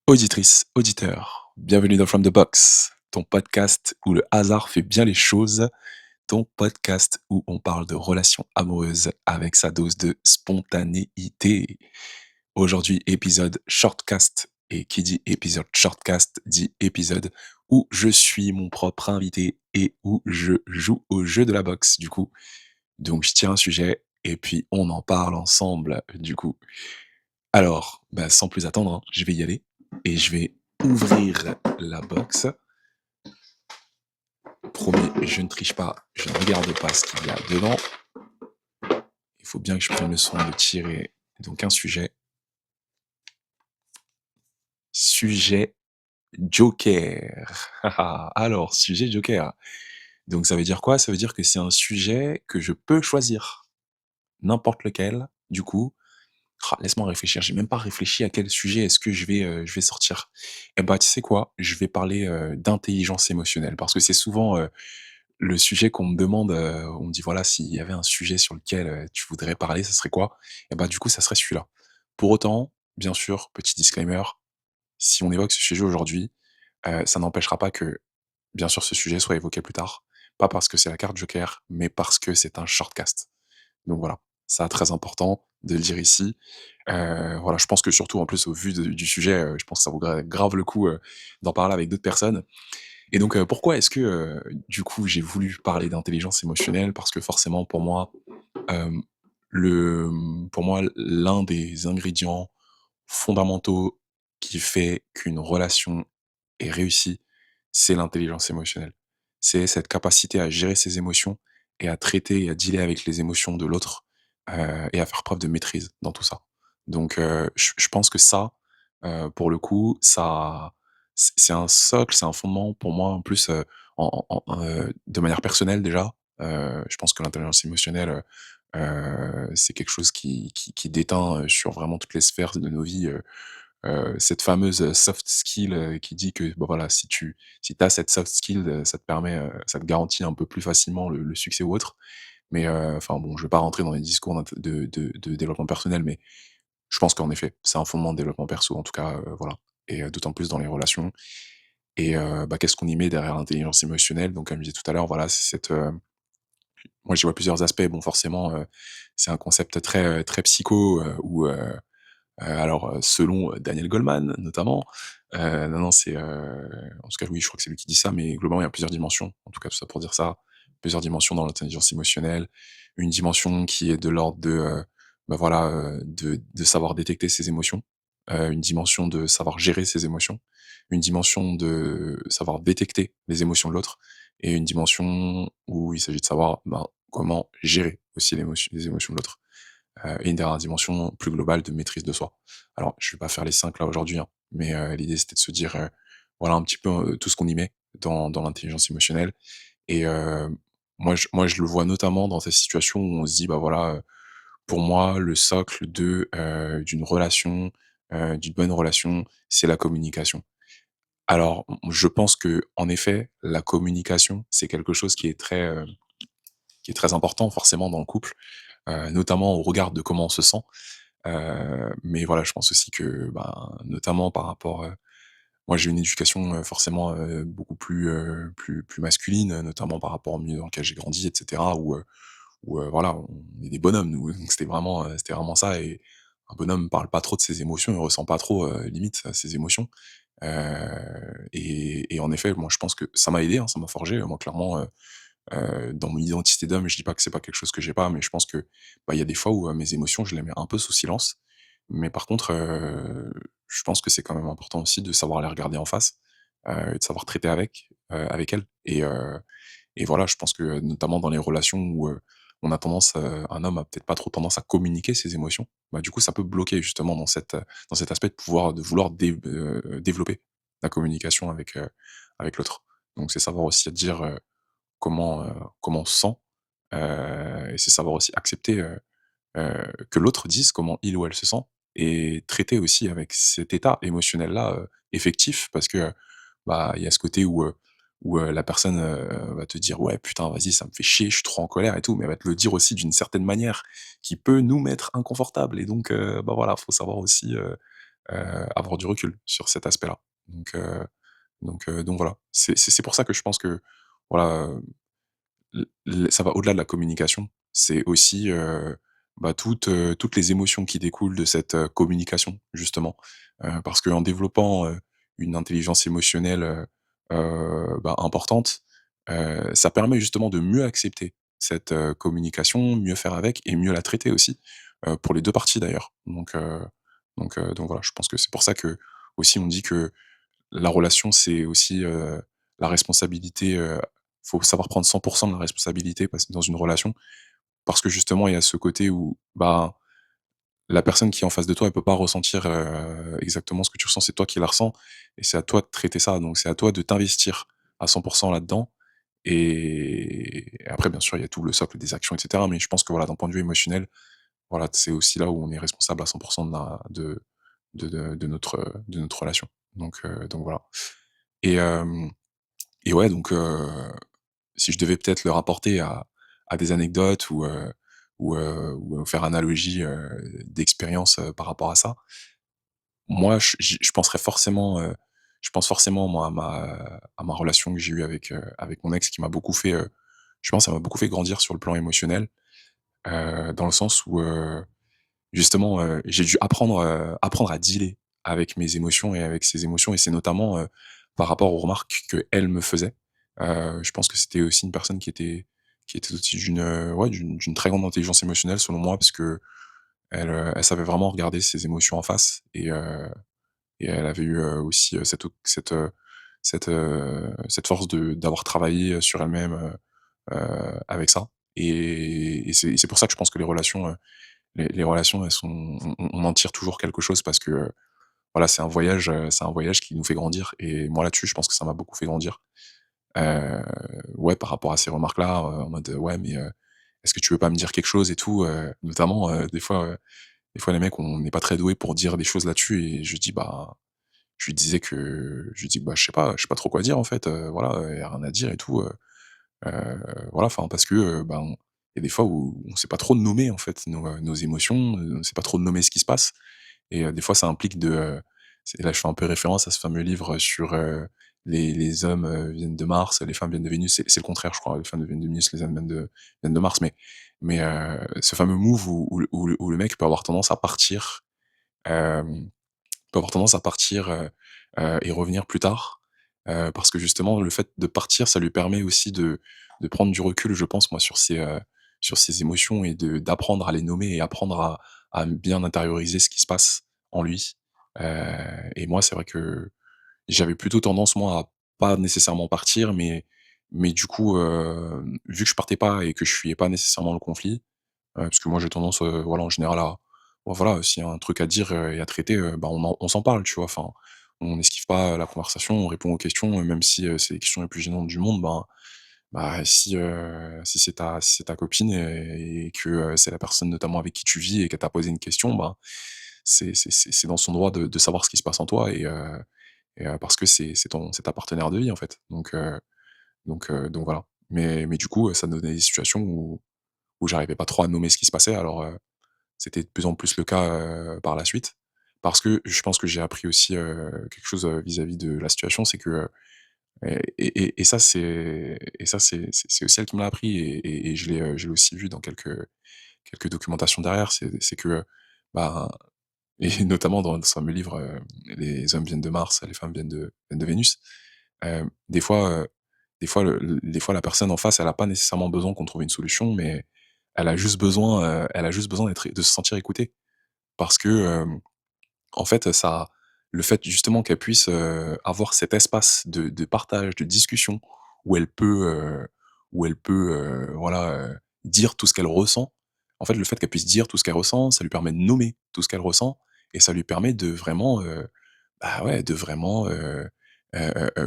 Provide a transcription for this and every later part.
Auditrice, auditeur, bienvenue dans From the Box, ton podcast où le hasard fait bien les choses, ton podcast où on parle de relations amoureuses avec sa dose de spontanéité. Aujourd'hui, épisode shortcast, et qui dit épisode shortcast dit épisode où je suis mon propre invité et où je joue au jeu de la boxe, du coup. Donc je tiens un sujet et puis on en parle ensemble, du coup. Alors, bah, sans plus attendre, hein, je vais y aller et je vais ouvrir la box. Promis, je ne triche pas, je ne regarde pas ce qu'il y a dedans. Il faut bien que je prenne le soin de tirer donc un sujet. Sujet Joker. Alors, sujet Joker. Donc ça veut dire quoi? Ça veut dire que c'est un sujet que je peux choisir. N'importe lequel, du coup. Laisse-moi réfléchir, j'ai même pas réfléchi à quel sujet est-ce que je vais sortir. Et bah, tu sais quoi? Je vais parler, d'intelligence émotionnelle parce que c'est souvent, le sujet qu'on me demande, on me dit: «Voilà, s'il y avait un sujet sur lequel, tu voudrais parler, ça serait quoi?» Et bah, du coup, ça serait celui-là. Pour autant, bien sûr, petit disclaimer, si on évoque ce sujet aujourd'hui, ça n'empêchera pas que, bien sûr, ce sujet soit évoqué plus tard. Pas parce que c'est la carte joker, mais parce que c'est un shortcast. Donc voilà, ça très important de le dire ici. Voilà, je pense que surtout en plus au vu de du sujet, je pense que ça vaut grave le coup, d'en parler avec d'autres personnes. Et donc, pourquoi est-ce que, du coup, j'ai voulu parler d'intelligence émotionnelle? Parce que forcément pour moi, hem, pour moi, l'un des ingrédients fondamentaux qui fait qu'une relation est réussie, c'est l'intelligence émotionnelle. C'est cette capacité à gérer ses émotions et à traiter et à dealer avec les émotions de l'autre, et à faire preuve de maîtrise dans tout ça. Donc, je pense que ça, pour le coup, ça c'est un socle, c'est un fondement pour moi en plus, de manière personnelle déjà. Je pense que l'intelligence émotionnelle, c'est quelque chose qui déteint, sur vraiment toutes les sphères de nos vies, cette fameuse, soft skill, qui dit que, bah, voilà, si tu as cette soft skill, ça te permet, ça te garantit un peu plus facilement le succès ou autre. Mais, enfin bon, je vais pas rentrer dans les discours de développement personnel, mais je pense qu'en effet, c'est un fondement de développement perso en tout cas, voilà. Et d'autant plus dans les relations. Et bah, qu'est-ce qu'on y met derrière l'intelligence émotionnelle? Donc comme je disais tout à l'heure, voilà, c'est cette, moi j'y vois plusieurs aspects. Bon forcément, c'est un concept très, très psycho, où, alors, selon, Daniel Goleman notamment, non, non, c'est, en tout cas, oui, je crois que c'est lui qui dit ça, mais globalement, il y a plusieurs dimensions. En tout cas, tout ça pour dire ça. Plusieurs dimensions dans l'intelligence émotionnelle. Une dimension qui est de l'ordre de, bah, voilà, de savoir détecter ses émotions. Une dimension de savoir gérer ses émotions. Une dimension de savoir détecter les émotions de l'autre et une dimension où il s'agit de savoir, ben, comment gérer aussi les émotions de l'autre, et une dernière dimension plus globale de maîtrise de soi. Alors, je vais pas faire les 5 là aujourd'hui, hein, mais l'idée c'était de se dire, voilà un petit peu, tout ce qu'on y met dans l'intelligence émotionnelle. Et moi je le vois notamment dans ces situations où on se dit: «Bah, voilà, pour moi le socle d'une relation, d'une bonne relation, c'est la communication». Alors, je pense que en effet, la communication, c'est quelque chose qui est très important forcément dans le couple, notamment au regard de comment on se sent. Mais voilà, je pense aussi que, ben, notamment par rapport, moi j'ai une éducation, forcément, beaucoup plus, plus masculine, notamment par rapport au milieu dans lequel j'ai grandi et cetera où, voilà, on est des bonhommes nous, donc c'était vraiment ça. Et un bonhomme parle pas trop de ses émotions, il ressent pas trop, limite, ses émotions. Et en effet, moi je pense que ça m'a aidé, hein, ça m'a forgé. Moi clairement, dans mon identité d'homme, je dis pas que c'est pas quelque chose que j'ai pas, mais je pense que, bah, il y a des fois où, mes émotions, je les mets un peu sous silence. Mais par contre, je pense que c'est quand même important aussi de savoir les regarder en face, et de savoir traiter avec elles. Et voilà, je pense que, notamment dans les relations où, on a tendance, un homme a peut-être pas trop tendance à communiquer ses émotions, bah, du coup, ça peut bloquer justement dans cet aspect de vouloir développer la communication avec l'autre. Donc c'est savoir aussi dire, comment on se sent, et c'est savoir aussi accepter, que l'autre dise comment il ou elle se sent et traiter aussi avec cet état émotionnel-là, effectif parce que, bah, il y a ce côté où la personne, va te dire: «Ouais, putain, vas-y, ça me fait chier, je suis trop en colère et tout», mais elle va te le dire aussi d'une certaine manière qui peut nous mettre inconfortables et donc bah, voilà, faut savoir aussi, avoir du recul sur cet aspect-là. Donc heu donc voilà. C'est pour ça que je pense que, voilà, ça va au-delà de la communication. C'est aussi, bah, toutes les émotions qui découlent de cette, communication justement. Parce qu'en développant, une intelligence émotionnelle, bah, importante, ça permet justement de mieux accepter cette, communication, mieux faire avec et mieux la traiter aussi, pour les 2 parties d'ailleurs. Donc voilà, je pense que c'est pour ça que aussi on dit que la relation, c'est aussi, la responsabilité, faut savoir prendre 100 de la responsabilité parce dans une relation, parce que justement, il y a ce côté où, bah, la personne qui est en face de toi, elle peut pas ressentir, exactement ce que tu ressens, c'est toi qui la ressens et c'est à toi de traiter ça, donc c'est à toi de t'investir à 100 là-dedans et après bien sûr, il y a tout le socle des actions et cetera, mais je pense que voilà, d'un point de vue émotionnel, voilà, c'est aussi là où on est responsable à 100 de la de notre relation, donc voilà et et ouais, si je devais peut-être le rapporter à des anecdotes ou faire analogie, d'expérience, par rapport à ça, moi, je penserais forcément, je pense forcément moi à ma relation que j'ai eue avec mon ex qui m'a beaucoup fait, je pense ça m'a beaucoup fait grandir sur le plan émotionnel, dans le sens où, justement, j'ai dû apprendre à dealer avec mes émotions et avec ses émotions et c'est notamment, par rapport aux remarques qu'elle me faisait. Je pense que c'était aussi une personne qui était dotée d'une, ouais, d'une très grande intelligence émotionnelle selon moi parce qu'elle, elle savait vraiment regarder ses émotions en face et elle avait eu, aussi, cette force de d'avoir travaillé, sur elle-même, avec ça et c'est pour ça que je pense que les relations, elles sont on en tire toujours quelque chose parce que, voilà, c'est un voyage qui nous fait grandir et moi là-dessus, je pense que ça m'a beaucoup fait grandir. Heu, ouais, par rapport à ces remarques-là, en mode, «Ouais, mais, est-ce que tu veux pas me dire quelque chose et tout?» Notamment, des fois les mecs, on n'est pas très doués pour dire des choses là-dessus et je dis: «Bah», je lui dis: «Bah, je sais pas trop quoi dire en fait, voilà, il y a rien à dire et tout, voilà, enfin parce que, ben, il y a des fois où on sait pas trop nommer en fait nos émotions, on sait pas trop nommer ce qui se passe et des fois ça implique c'est là je fais un peu référence à ce fameux livre sur, les hommes, viennent de Mars, les femmes viennent de Vénus, c'est le contraire je crois, les femmes viennent de Vénus, les hommes viennent de Mars, ce fameux move où le mec peut avoir tendance à partir, hem peut avoir tendance à partir, et revenir plus tard, parce que justement le fait de partir, ça lui permet aussi de prendre du recul, je pense moi sur ses émotions et de d'apprendre à les nommer et apprendre à bien intérioriser ce qui se passe en lui. Et moi c'est vrai que j'avais plutôt tendance moi à pas nécessairement partir, mais du coup, vu que je partais pas et que je fuyais pas nécessairement le conflit, parce que moi j'ai tendance, voilà, en général à bon voilà, s'il y a un truc à dire, et à traiter, bah, on s'en parle, tu vois? Enfin, on n'esquive pas la conversation, on répond aux questions, même si, c'est les questions les plus gênantes du monde, si c'est ta copine et que, c'est la personne notamment avec qui tu vis et qu'elle t'a posé une question, bah, c'est dans son droit de savoir ce qui se passe en toi parce que c'est ta partenaire de vie, en fait. Donc voilà. Mais du coup, ça donnait des situations où j'arrivais pas trop à nommer ce qui se passait alors, c'était de plus en plus le cas, par la suite. Parce que je pense que j'ai appris aussi, quelque chose, vis-à-vis de la situation, c'est que, et ça c'est aussi elle qui me l'a appris et je l'ai aussi vu dans quelques documentations derrière, c'est que, ben et notamment dans ce fameux livre, «Les hommes viennent de Mars, les femmes viennent de Vénus». Des fois, des fois la personne en face, elle a pas nécessairement besoin qu'on trouve une solution, mais elle a juste besoin de se sentir écoutée. Parce que, en fait, le fait justement qu'elle puisse, avoir cet espace de partage, de discussion où elle peut, voilà, dire tout ce qu'elle ressent. En fait, le fait qu'elle puisse dire tout ce qu'elle ressent, ça lui permet de nommer tout ce qu'elle ressent et ça lui permet de vraiment, bah, ouais, de vraiment,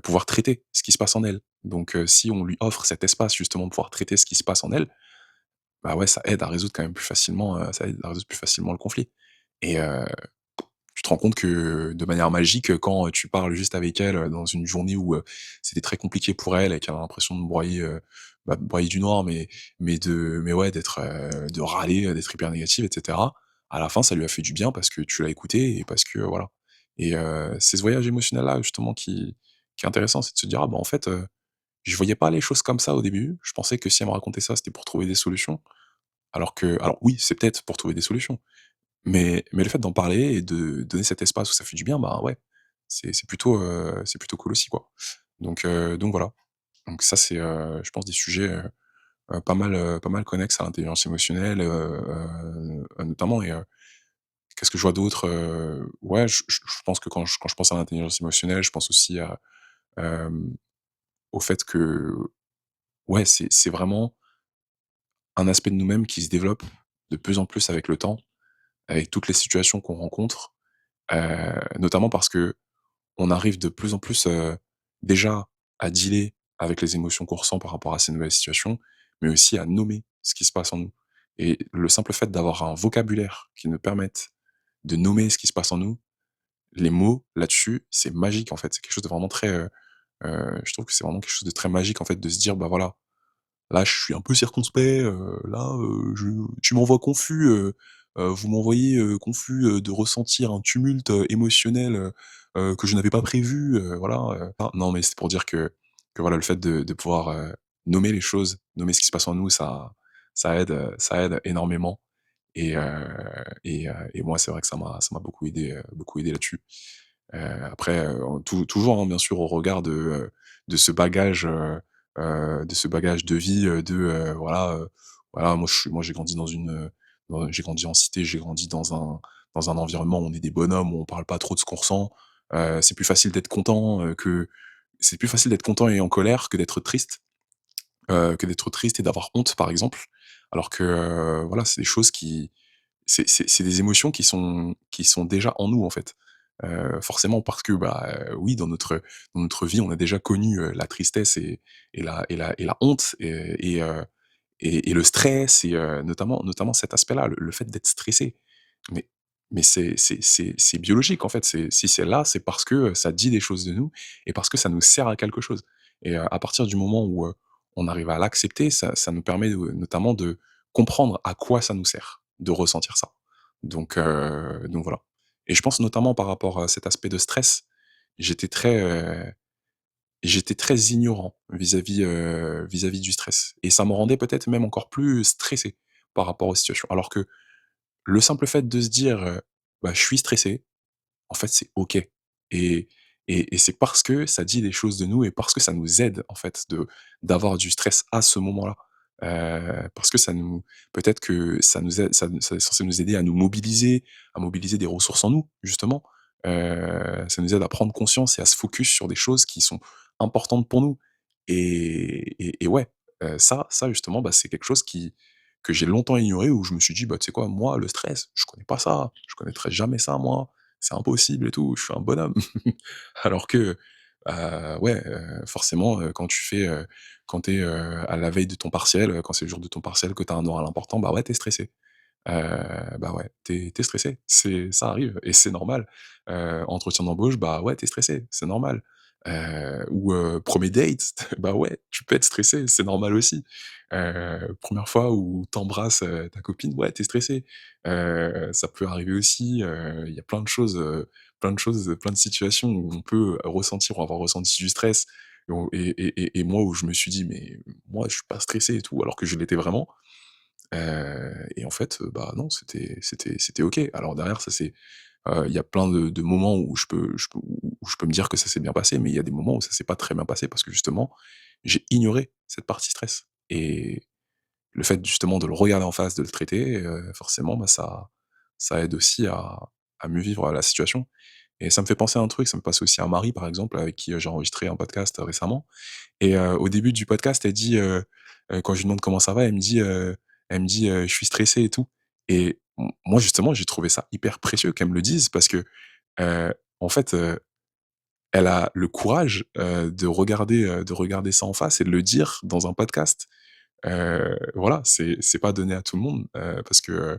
pouvoir traiter ce qui se passe en elle. Donc si on lui offre cet espace justement de pouvoir traiter ce qui se passe en elle, bah, ouais, ça aide à résoudre quand même plus facilement, ça aide à résoudre plus facilement le conflit et tu te rends compte que de manière magique, quand, tu parles juste avec elle, dans une journée où, c'était très compliqué pour elle et qu'elle a l'impression de broyer, bah, de broyer du noir, mais ouais, de râler, d'être hyper négative et cetera. À la fin, ça lui a fait du bien parce que tu l'as écoutée et parce que, voilà. et c'est ce voyage émotionnel-là justement qui est intéressant. C'est de se dire: «Ah bah, en fait, je voyais pas les choses comme ça au début. Je pensais que si elle me racontait ça, c'était pour trouver des solutions». Alors oui, c'est peut-être pour trouver des solutions, mais le fait d'en parler et de donner cet espace où ça fait du bien, bah, ouais, c'est plutôt cool aussi, quoi. Donc voilà. Donc ça, c'est, je pense des sujets, pas mal connexes à l'intelligence émotionnelle, notamment et qu'est-ce que je vois d'autre? Ouais, je pense que quand je pense à l'intelligence émotionnelle, je pense aussi à, hem, au fait que, ouais, c'est vraiment un aspect de nous-mêmes qui se développe de plus en plus avec le temps, avec toutes les situations qu'on rencontre, notamment parce qu'on arrive de plus en plus, déjà à dealer avec les émotions qu'on ressent par rapport à ces nouvelles situations, mais aussi à nommer ce qui se passe en nous et le simple fait d'avoir un vocabulaire qui nous permette de nommer ce qui se passe en nous, les mots là-dessus, c'est magique en fait. C'est quelque chose de vraiment très, je trouve que c'est vraiment quelque chose de très magique en fait de se dire: «Bah voilà, là, je suis un peu circonspect, là, je tu m'envoies confus, vous m'envoyez, confus, de ressentir un tumulte, émotionnel, que je n'avais pas prévu, voilà, non, mais c'est pour dire que voilà, le fait de pouvoir, nommer les choses, nommer ce qui se passe en nous, ça aide énormément et et moi, c'est vrai que ça m'a beaucoup aidé là-dessus. Après, toujours, hein, bien sûr, au regard de ce bagage, de ce bagage de vie, voilà, moi j'ai grandi dans j'ai grandi en cité, j'ai grandi dans un environnement où on est des bonhommes, où on parle pas trop de ce qu'on ressent. C'est plus facile d'être content, que c'est plus facile d'être content et en colère que d'être triste et d'avoir honte, par exemple. Alors que, voilà, c'est des choses qui c'est des émotions qui sont déjà en nous, en fait. Forcément parce que, bah, oui, dans notre vie, on a déjà connu, la tristesse et la honte et le stress et notamment cet aspect-là, le fait d'être stressé. Mais c'est biologique, en fait. Si c'est là, c'est parce que, ça dit des choses de nous et parce que ça nous sert à quelque chose et à partir du moment où, on arrive à l'accepter, ça nous permet de notamment de comprendre à quoi ça nous sert de ressentir ça. Donc voilà et je pense notamment par rapport à cet aspect de stress, j'étais très, j'étais très ignorant vis-à-vis du stress et ça me rendait peut-être même encore plus stressé par rapport aux situations. Alors que le simple fait de se dire, «Bah, je suis stressé», en fait, c'est OK et et c'est parce que ça dit des choses de nous et parce que ça nous aide, en fait, d'avoir du stress à ce moment-là. Parce que ça nous peut-être que ça nous aide ça est censé nous aider à mobiliser des ressources en nous, justement. Ça nous aide à prendre conscience et à se focus sur des choses qui sont importantes pour nous et ouais, ça justement, bah, c'est quelque chose que j'ai longtemps ignoré où je me suis dit: «Bah, tu sais quoi? Moi, le stress, je connais pas ça, je connaîtrai jamais ça moi, c'est impossible et tout, je suis un bonhomme». Alors que, ouais, forcément, quand tu es, à la veille de ton partiel, quand c'est le jour de ton partiel, que tu as un oral important, bah, ouais, tu es stressé. Bah, ouais, tu es stressé, ça arrive et c'est normal. Entretien d'embauche, bah, ouais, tu es stressé, c'est normal. Ou 1 date, bah, ouais, tu peux être stressé, c'est normal aussi. 1 fois où t'embrasses, ta copine, ouais, tu es stressé. Ça peut arriver aussi, il y a plein de situations où on peut ressentir ou avoir ressenti du stress et moi où je me suis dit: «Mais moi, je suis pas stressé et tout», alors que je l'étais vraiment. Et en fait, bah, non, c'était OK. Alors derrière, ça c'est, il y a plein de moments où je peux me dire que ça s'est bien passé, mais il y a des moments où ça s'est pas très bien passé parce que justement, j'ai ignoré cette partie stress et le fait justement de le regarder en face, de le traiter, forcément, bah, ça aide aussi à mieux vivre la situation et ça me fait penser à un truc, ça me passe aussi à Marie, par exemple, avec qui, j'ai enregistré un podcast, récemment et au début du podcast, elle dit, quand je lui demande comment ça va, elle me dit: «Je suis stressée et tout» et moi, justement, j'ai trouvé ça hyper précieux qu'elle me le dise parce que, heu, en fait, elle a le courage, de regarder ça en face et de le dire dans un podcast. Voilà, c'est pas donné à tout le monde, parce que,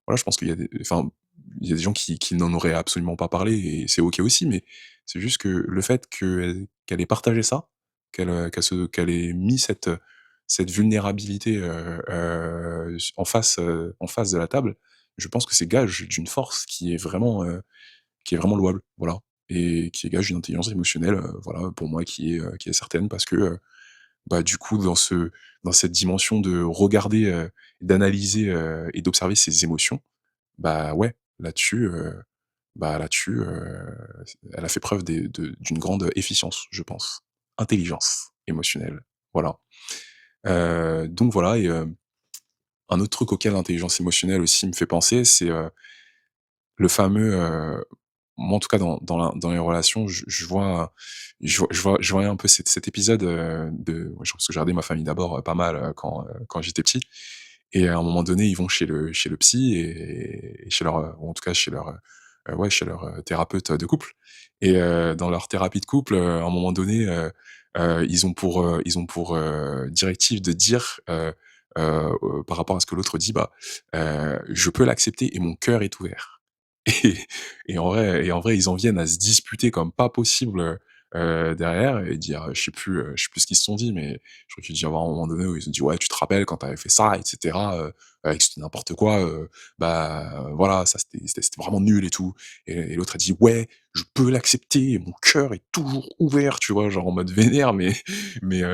voilà, je pense qu'il y a des enfin, il y a des gens qui n'en auraient absolument pas parlé et c'est OK aussi, mais c'est juste que le fait qu'elle ait partagé ça, qu'elle ait mis cette vulnérabilité, en face de la table, je pense que c'est gage d'une force qui est vraiment, qui est vraiment louable, voilà et qui est gage d'une intelligence émotionnelle, voilà, pour moi qui est certaine parce que, bah, du coup, dans cette dimension de regarder, d'analyser, et d'observer ses émotions, bah, ouais, là-dessus, elle a fait preuve d'une grande efficience, je pense. Intelligence émotionnelle, voilà. Donc voilà et un autre truc auquel l'intelligence émotionnelle aussi me fait penser, c'est, le fameux, moi en tout cas dans les relations, je voyais un peu cet épisode, de je parce que j'ai regardé Ma famille d'abord, pas mal, quand j'étais petit et à un moment donné, ils vont chez le psy et chez leur, ou en tout cas chez leur, ouais, chez leur, thérapeute de couple et dans leur thérapie de couple, à un moment donné, ils ont pour directive de dire, par rapport à ce que l'autre dit, bah, «Je peux l'accepter et mon cœur est ouvert». Et en vrai, ils en viennent à se disputer comme pas possible, derrière et dire, je sais plus ce qu'ils se sont dit, mais je crois qu'il dit à un moment donné où ils ont dit: «Ouais, tu te rappelles quand tu avais fait ça et cetera, que c'était n'importe quoi, bah, voilà, ça c'était vraiment nul et tout» et l'autre a dit: «Ouais, je peux l'accepter et mon cœur est toujours ouvert», tu vois? Genre en mode vénère, mais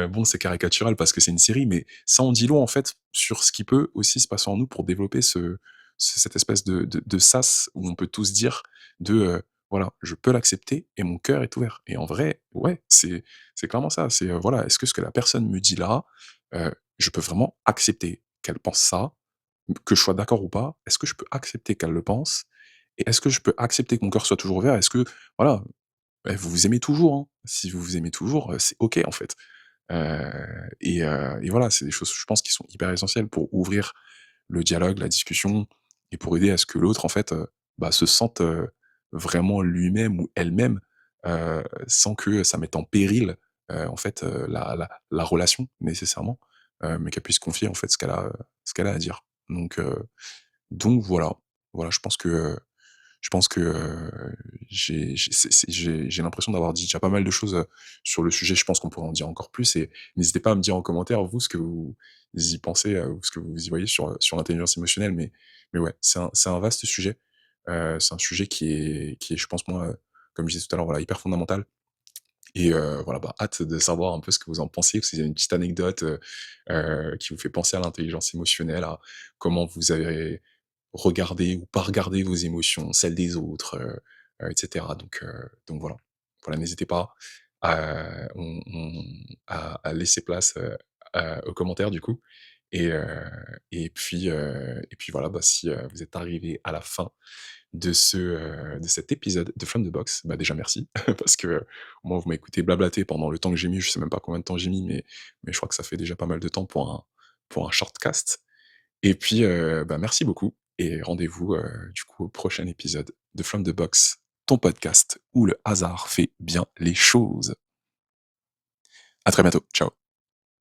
bon, c'est caricatural parce que c'est une série, mais ça en dit long, en fait, sur ce qui peut aussi se passer en nous pour développer cette espèce de sas où on peut tous dire de, voilà, je peux l'accepter et mon cœur est ouvert et en vrai, ouais, c'est clairement ça, c'est, voilà, est-ce que ce que la personne me dit là, je peux vraiment accepter qu'elle pense ça, que je sois d'accord ou pas? Est-ce que je peux accepter qu'elle le pense? Et est-ce que je peux accepter que mon cœur soit toujours ouvert? Est-ce que voilà, vous vous aimez toujours, hein. Si vous vous aimez toujours, c'est OK, en fait. Et voilà, c'est des choses, je pense, qui sont hyper essentielles pour ouvrir le dialogue, la discussion et pour aider à ce que l'autre, en fait, bah, se sente, vraiment lui-même ou elle-même, sans que ça mette en péril, en fait, la relation nécessairement, mais qu'elle puisse confier, en fait, ce qu'elle a à dire. Donc voilà. Voilà, je pense que, j'ai l'impression d'avoir dit déjà pas mal de choses, sur le sujet. Je pense qu'on pourrait en dire encore plus et n'hésitez pas à me dire en commentaire, vous, ce que vous y pensez, ou ce que vous y voyez sur l'intelligence émotionnelle. Mais ouais, c'est un vaste sujet. C'est un sujet qui est, je pense moi, comme je disais tout à l'heure, voilà, hyper fondamental et voilà, bah, hâte de savoir un peu ce que vous en pensez, si vous avez une petite anecdote, qui vous fait penser à l'intelligence émotionnelle, à comment vous avez regardé ou pas regardé vos émotions, celles des autres, et cetera. Donc voilà. Voilà, n'hésitez pas à laisser place, aux commentaires du coup et puis voilà, bah, si, vous êtes arrivés à la fin de cet épisode de From the Box, bah, déjà merci parce que, moi vous m'écoutez blablater pendant le temps que j'ai mis, je sais même pas combien de temps j'ai mis, mais je crois que ça fait déjà pas mal de temps pour un shortcast et puis, bah, merci beaucoup et rendez-vous, du coup au prochain épisode de From the Box, ton podcast où le hasard fait bien les choses. À très bientôt. Ciao.